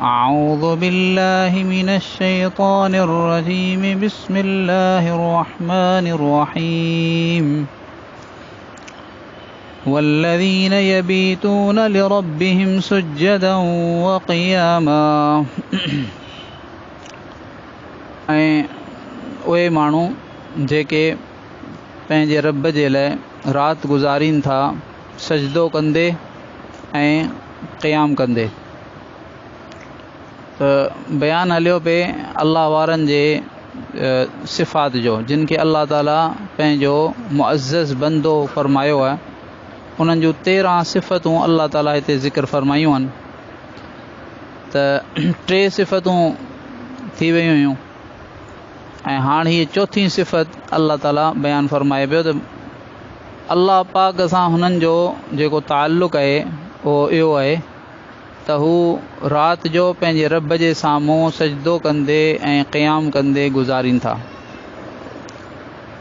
اعوذ باللہ من الشیطان الرجیم بسم اللہ الرحمن الرحیم والذین یبیتون لربهم سجدا وقیاما ऐं उहे माण्हू जेके पंहिंजे रब जे लाइ राति गुज़ारीनि था सजदो कंदे ऐं क़याम कंदे। त बयानु हलियो पिए अल्लाह वारनि जे सिफ़ात जो, जिन खे अल्लाह ताला पंहिंजो मुअज़्ज़ज़ बंदो फ़रमायो आहे। उन्हनि जूं 13 सिफ़तूं अल्लाह ताला हिते ज़िक्र फ़रमायूं आहिनि। त 3 सिफ़तूं थी वियूं हुयूं ऐं हाणे हीअ 4थी सिफ़त अल्लाह ताला बयानु फ़रमाए पियो त अल्लाह पाक सां हुननि जो जेको ताल्लुक़ आहे उहो इहो आहे त हू राति जो पंहिंजे रब जे साम्हूं सजदो कंदे ऐं क़याम कंदे गुज़ारीनि था।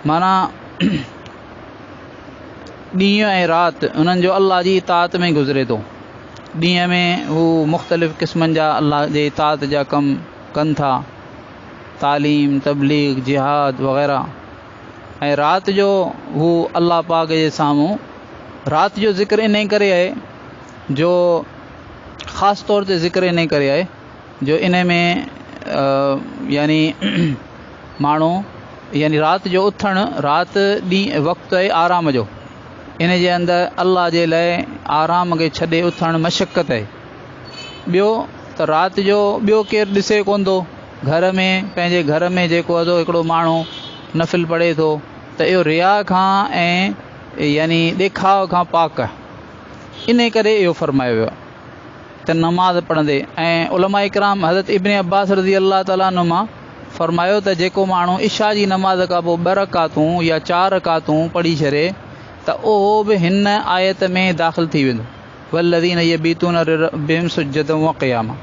माना ॾींहुं ऐं राति उन्हनि जो अल्लाह जी इताअत में गुज़रे थो। ॾींहं में हू मुख़्तलिफ़ क़िस्मनि जा अल्लाह जे इताअत जा कम कनि था, तालीम, तबलीग, जिहाद वग़ैरह। ऐं राति जो हू अल्लाह पाक जे साम्हूं, राति जो ज़िक्र इन करे आहे जो ख़ासि तौर ते ज़िक्र इन करे आहे जो इन में यानी माण्हू यानी राति जो उथणु, राति ॾींहुं वक़्तु आहे आराम जो, इन जे अंदरि अल्लाह जे लाइ आराम खे छॾे उथणु मशक़त आहे। ॿियो त राति जो ॿियो केरु ॾिसे कोन थो, घर में पंहिंजे घर में जेको आहे हिकिड़ो माण्हू नफ़िल पढ़े थो त इहो रिया खां ऐं यानी ॾेखाव खां पाक आहे। इन करे इहो फ़रमायो वियो आहे त नमाज़ पढ़ंदे। ऐं उलमा इकराम हज़रत इब्न अब्बास रज़ी अल्लाह ताला अन्हु मां फ़रमायो त जेको माण्हू इशा जी नमाज़ खां पोइ 2 रकातूं या 4 रकातूं पढ़ी छॾे त उहो बि हिन आयत में दाख़िल थी वेंदो, वल्लज़ीन यबीतून लिरब्बिहिम सुज्जदन व क़ियामा,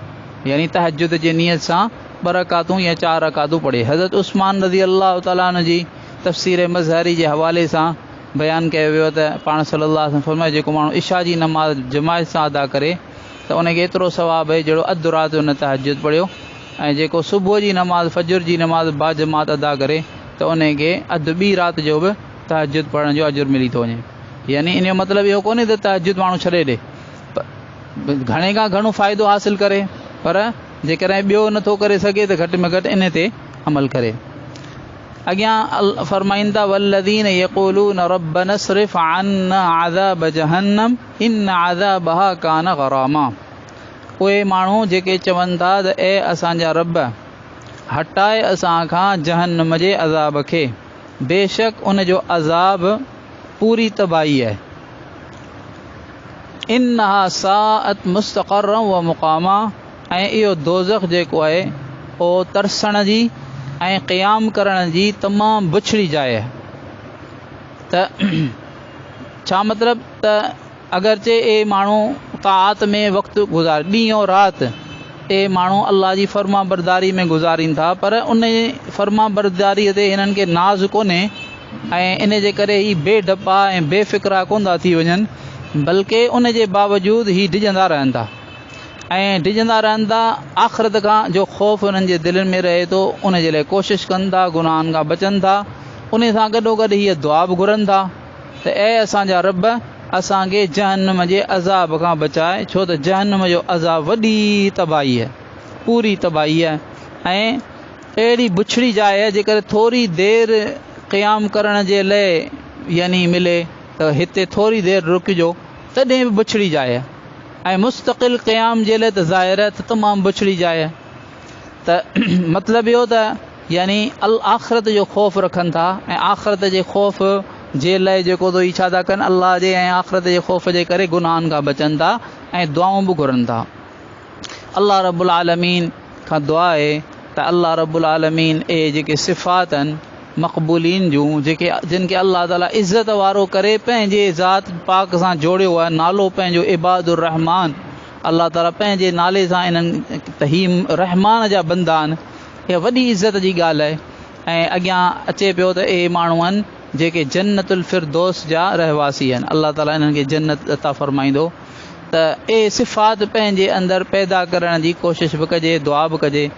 यानी तहज्जुद जे नियत सां 2 रकातूं या 4 रकातूं पढ़े। हज़रत उस्मान रज़ी अल्लाह ताला अन्हु जी तफ़सीर मज़हरी जे हवाले सां बयानु कयो वियो त पाण सल्लल्लाहु अलैहि वसल्लम फ़रमायो जेको माण्हू इशा जी नमाज़ जमायत सां अदा करे त उनखे एतिरो सवाबु आहे जहिड़ो अधु राति उन तहज्जुद पढ़ियो, ऐं जेको सुबुह जी नमाज़ फजर जी नमाज़ बाजमात अदा करे त उनखे अधु ॿी राति जो बि तहज्जुद पढ़ण जो अजुर मिली थो वञे। यानी इन जो मतिलबु इहो कोन्हे त तहज्जुद माण्हू छॾे ॾे, घणे खां घणो फ़ाइदो हासिलु करे, पर जेकॾहिं ॿियो नथो करे सघे त घटि में घटि इन ते अमल करे। अॻियां फ़रमाईनि था वल्लज़ीन यक़ूलून रब्बना स्रिफ़ अन्ना अज़ाब जहन्नम इन अज़ाबहा कान ग़रामा। उहे माण्हू जेके चवनि था त ए असांजा रब हटाए असांखां जहन्नम जे अज़ाब खे, बेशक उन जो अज़ाब पूरी तबाही आहे। इन्नहा साअत मुस्तक़र्रन व मुक़ामा, ऐं इहो दोज़ख जेको आहे उहो तरसण जी ऐं क़याम करण जी तमामु बुछड़ी जाइ आहे। त छा मतिलबु त अगरचे ए माण्हू ताअत में वक़्तु गुज़ारे ॾींहुं राति ए माण्हू अल्लाह जी फर्मा बरदारी में गुज़ारीनि था, पर उन फर्मा बरदारीअ ते हिननि खे नाज़ कोन्हे ऐं इन जे करे ही बेडपा ऐं बेफ़िक्रा कोन था थी वञनि, बल्कि उन जे बावजूद ही डिॼंदा रहनि था ऐं डिॼंदा रहनि था। आख़िरत खां जो ख़ौफ़ उन्हनि जे दिलनि में रहे थो उन जे लाइ कोशिशि कनि था, गुनाहनि खां बचनि था। उन सां गॾोगॾु हीअ दुआ बि घुरनि था त ए असांजा रब असांखे जहन्नम जे अज़ाब खां बचाए, छो त जहन्नम जो अज़ाब वॾी तबाही आहे, पूरी तबाही आहे ऐं अहिड़ी बुछड़ी जाइ आहे जेकर थोरी देरि क़याम करण जे लाइ यानी मिले त हिते थोरी देरि रुकिजो तॾहिं बि बुछड़ी जाइ आहे, ऐं मुस्तक़िल क़याम जे लाइ त ज़ाहिर आहे त तमामु बुछड़ी जाइ आहे। त मतिलबु इहो त यानी आख़िरत जो ख़ौफ़ रखनि था ऐं आख़िरत जे ख़ौफ़ जे लाइ जेको तो छा था कनि, अल्लाह जे ऐं आख़िरत जे ख़ौफ़ जे करे गुनाहनि खां बचनि था ऐं दुआऊं बि घुरनि था। अल्लाह रब्बुल आलमीन खां दुआ आहे त अल्लाह रब्बुल आलमीन जेके सिफ़ात आहिनि मक़बूलीन जूं, जेके जिन खे अल्लाह ताला इज़त वारो करे पंहिंजे ज़ात पाक सां जोड़ियो आहे, नालो पंहिंजो इबादुर रहमान, अल्लाह ताला पंहिंजे नाले सां इन्हनि त ही रहमान जा बंदा आहिनि, इहा वॾी इज़त जी ॻाल्हि आहे। ऐं अॻियां अचे पियो त ए माण्हू आहिनि जेके जन्नतुल फिरदौस जा रहवासी आहिनि, अल्लाह ताला इन्हनि खे जन्नत अता फ़रमाईंदो। تو یہ صفات پنجے اندر پیدا کرنے کی کوشش بھی کجے، دعا بھی کجے،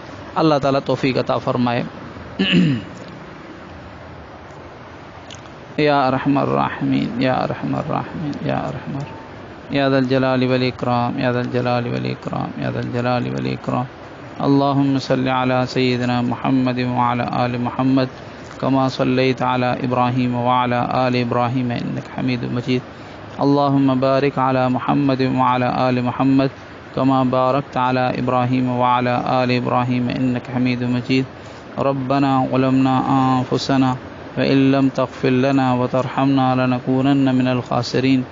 اللہ تعالیٰ توفیق عطا فرمائے. یا ارحم الراحمین یا ارحم الراحمین یا ارحم یا ذا الجلال والاکرام یا ذا الجلال والاکرام یا ذا الجلال والاکرام. اللهم صل على سيدنا محمد وعلى آل محمد كما صليت على إبراهيم وعلى آل إبراهيم إنك حميد مجيد. اللهم بارك على محمد وعلى آل محمد كما باركت على إبراهيم وعلى آل إبراهيم إنك حميد مجيد. ربنا ظلمنا أنفسنا وإن لم تغفر لنا وترحمنا لنكونن من الخاسرين.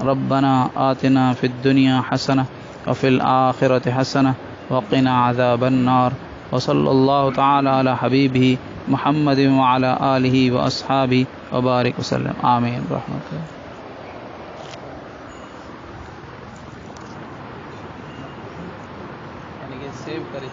ربنا آتنا في الدنيا حسنة وفي الآخرة حسنة وقنا عذاب النار. وصلى الله تعالى على حبيبه محمد وعلى آله وأصحابه وبارك وسلم. آمين رحمة الله. سیو کرے